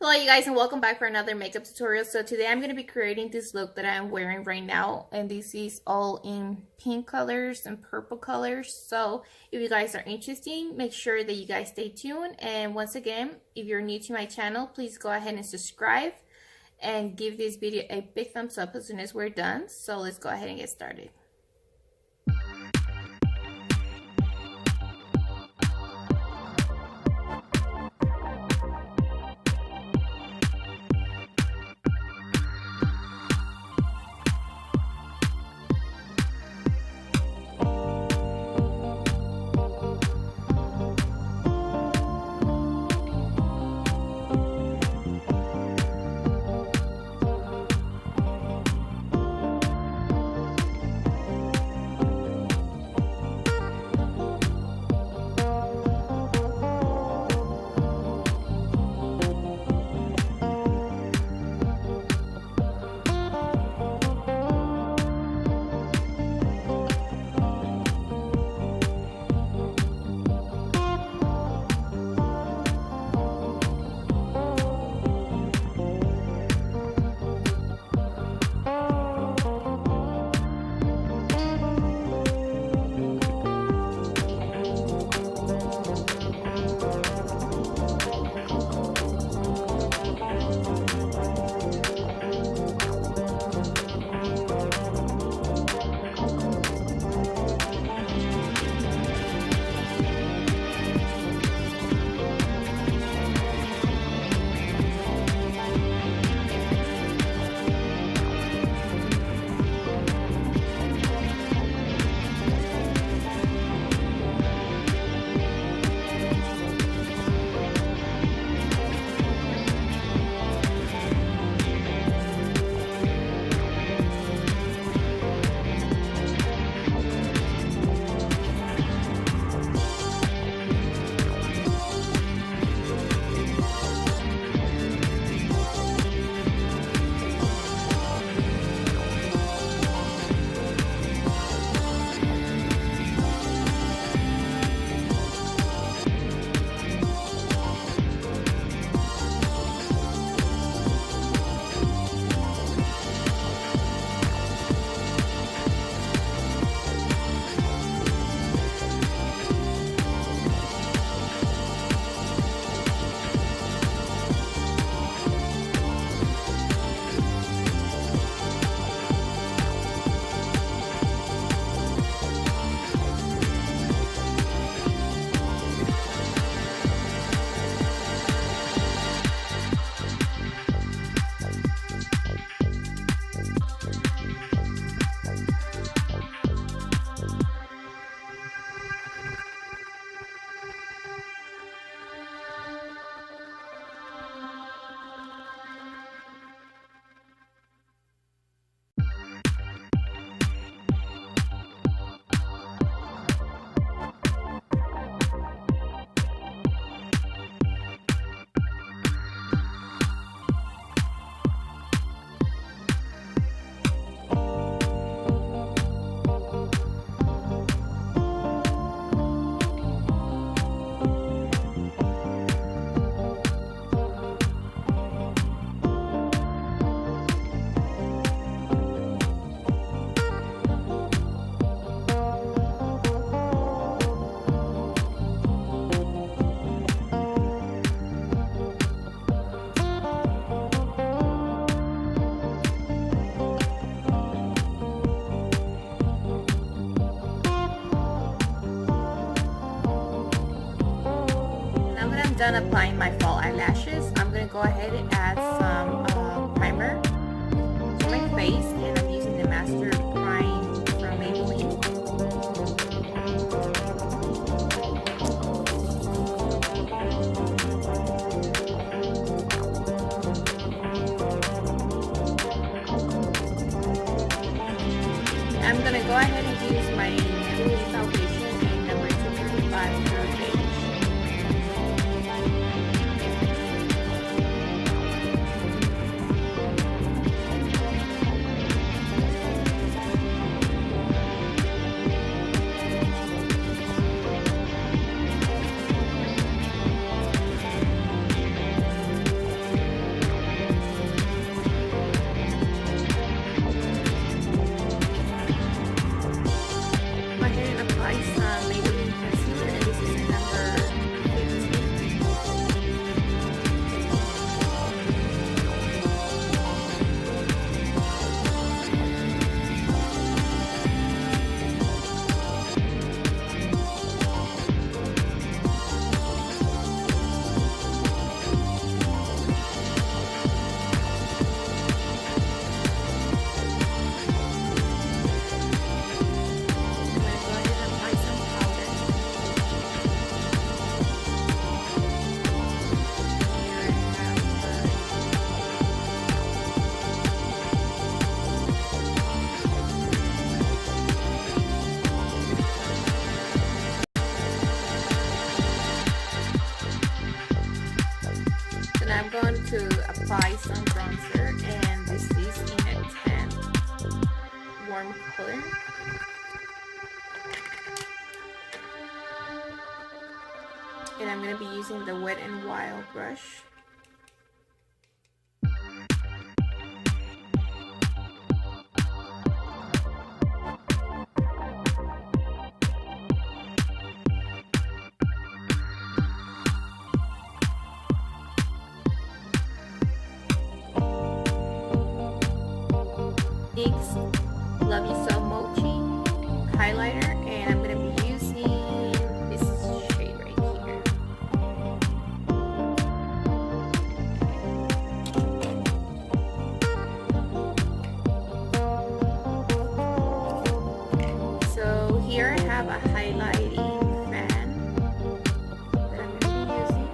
Hello you guys and welcome back for another makeup tutorial. So today I'm going to be creating this look that I'm wearing right now, and this is all in pink colors and purple colors. So if you guys are interested, make sure that you guys stay tuned. And once again, if you're new to my channel, please go ahead and subscribe and give this video a big thumbs up as soon as we're done. So let's go ahead and get started. Done applying my fall eyelashes, I'm going to go ahead and add some primer to my face, and I'm using the Master Prime from Maybelline. I'm going to go ahead and use my Maybelline foundation in number 235 Pure Beige. So now I'm going to apply some bronzer, and this is in a tan warm color. And I'm going to be using the Wet n Wild brush. Love You So Mochi highlighter, and I'm going to be using this shade right here. So here I have a highlighting fan that I'm going to be using.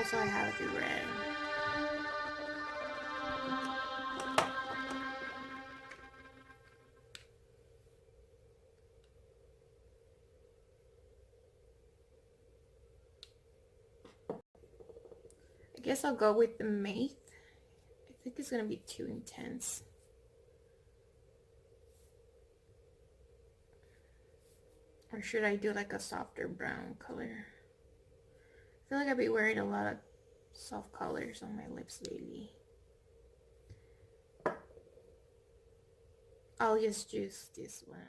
So I have the red. I guess I'll go with the mate. I think it's gonna be too intense. Or should I do like a softer brown color? I feel like I've been wearing a lot of soft colors on my lips lately. I'll just use this one.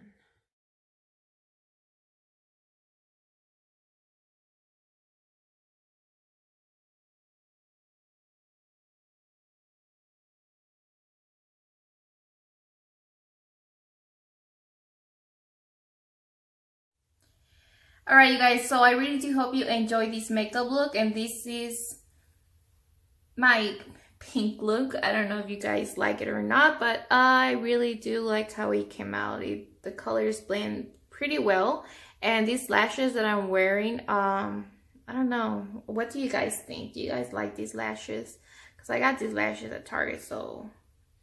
Alright you guys, so I really do hope you enjoyed this makeup look, and this is my pink look. I don't know if you guys like it or not, but I really do like how it came out. The colors blend pretty well, and these lashes that I'm wearing, I don't know, what do you guys think? Do you guys like these lashes? Because I got these lashes at Target. So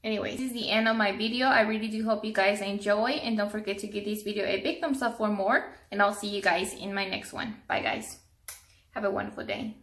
anyway, this is the end of my video. I really do hope you guys enjoy, and don't forget to give this video a big thumbs up for more, and I'll see you guys in my next one. Bye guys, have a wonderful day.